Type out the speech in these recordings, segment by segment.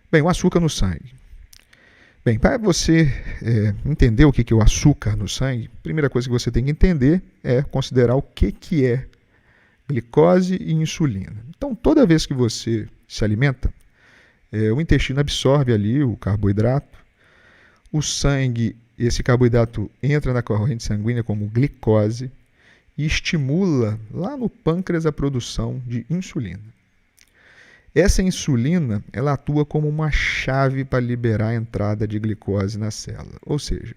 Bem, o açúcar no sangue. Bem, para você entender o que é o açúcar no sangue, a primeira coisa que você tem que entender é considerar o que é glicose e insulina. Então, toda vez que você se alimenta, o intestino absorve ali o carboidrato, o sangue, esse carboidrato entra na corrente sanguínea como glicose e estimula lá no pâncreas a produção de insulina. Essa insulina, ela atua como uma chave para liberar a entrada de glicose na célula. Ou seja,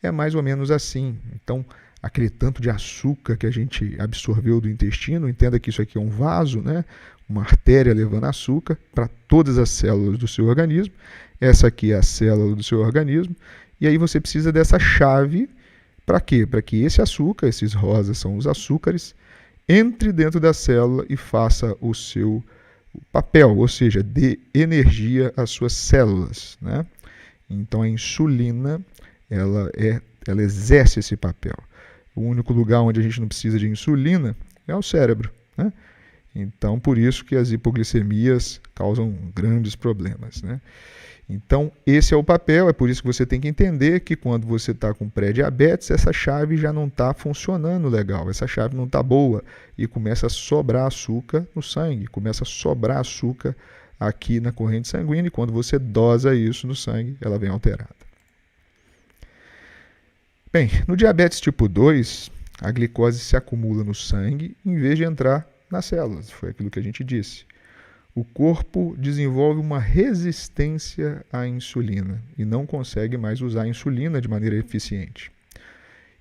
é mais ou menos assim. Então, aquele tanto de açúcar que a gente absorveu do intestino, entenda que isso aqui é um vaso, né? Uma artéria levando açúcar para todas as células do seu organismo. Essa aqui é a célula do seu organismo. E aí você precisa dessa chave para quê? Para que esse açúcar, esses rosas são os açúcares, entre dentro da célula e faça o seu papel, ou seja, dê energia às suas células, né? Então a insulina ela exerce esse papel. O único lugar onde a gente não precisa de insulina é o cérebro, né? Então por isso que as hipoglicemias causam grandes problemas, né? Então esse é o papel, é por isso que você tem que entender que quando você está com pré-diabetes, essa chave já não está funcionando legal, essa chave não está boa e começa a sobrar açúcar no sangue, começa a sobrar açúcar aqui na corrente sanguínea e quando você dosa isso no sangue, ela vem alterada. Bem, no diabetes tipo 2, a glicose se acumula no sangue em vez de entrar nas células, foi aquilo que a gente disse. O corpo desenvolve uma resistência à insulina e não consegue mais usar a insulina de maneira eficiente.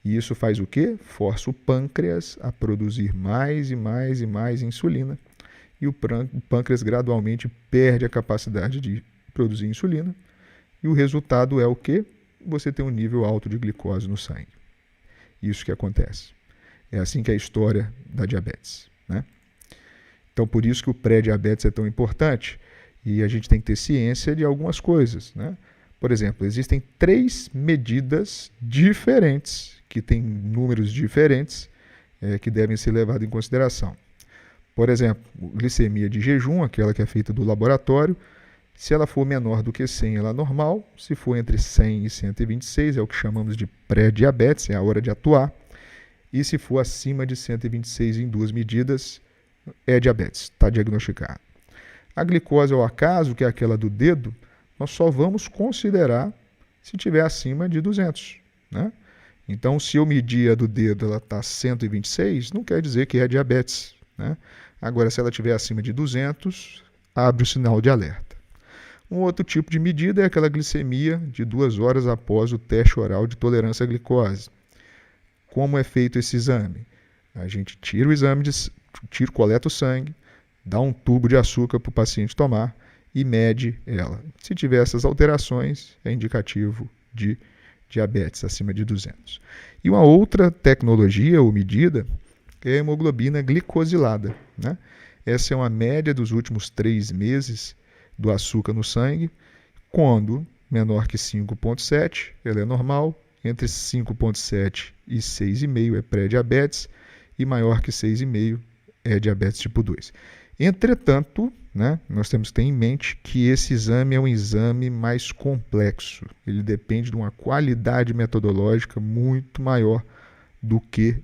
E isso faz o quê? Força o pâncreas a produzir mais e mais e mais insulina. E o pâncreas gradualmente perde a capacidade de produzir insulina. E o resultado é o quê? Você tem um nível alto de glicose no sangue. Isso que acontece. É assim que é a história da diabetes, né? Então, por isso que o pré-diabetes é tão importante e a gente tem que ter ciência de algumas coisas, né? Por exemplo, existem 3 medidas diferentes, que têm números diferentes, que devem ser levados em consideração. Por exemplo, glicemia de jejum, aquela que é feita do laboratório, se ela for menor do que 100, ela é normal. Se for entre 100 e 126, é o que chamamos de pré-diabetes, é a hora de atuar. E se for acima de 126 em 2 medidas, é diabetes, está diagnosticado. A glicose ao acaso, que é aquela do dedo, nós só vamos considerar se tiver acima de 200, né? Então, se eu medir a do dedo, ela está 126, não quer dizer que é diabetes, né? Agora, se ela estiver acima de 200, abre o sinal de alerta. Um outro tipo de medida é aquela glicemia de 2 horas após o teste oral de tolerância à glicose. Como é feito esse exame? A gente tira o exame, coleta o sangue, dá um tubo de açúcar para o paciente tomar e mede ela. Se tiver essas alterações, é indicativo de diabetes acima de 200. E uma outra tecnologia ou medida é a hemoglobina glicosilada, né? Essa é uma média dos últimos 3 meses do açúcar no sangue. Quando menor que 5,7, ela é normal. Entre 5,7 e 6,5 é pré-diabetes. E maior que 6,5 é diabetes tipo 2. Entretanto, né, nós temos que ter em mente que esse exame é um exame mais complexo. Ele depende de uma qualidade metodológica muito maior do que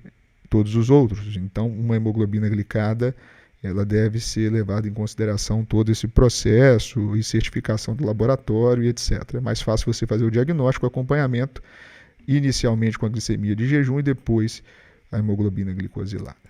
todos os outros. Então, uma hemoglobina glicada, ela deve ser levada em consideração todo esse processo e certificação do laboratório e etc. É mais fácil você fazer o diagnóstico, o acompanhamento, inicialmente com a glicemia de jejum e depois a hemoglobina glicosilada.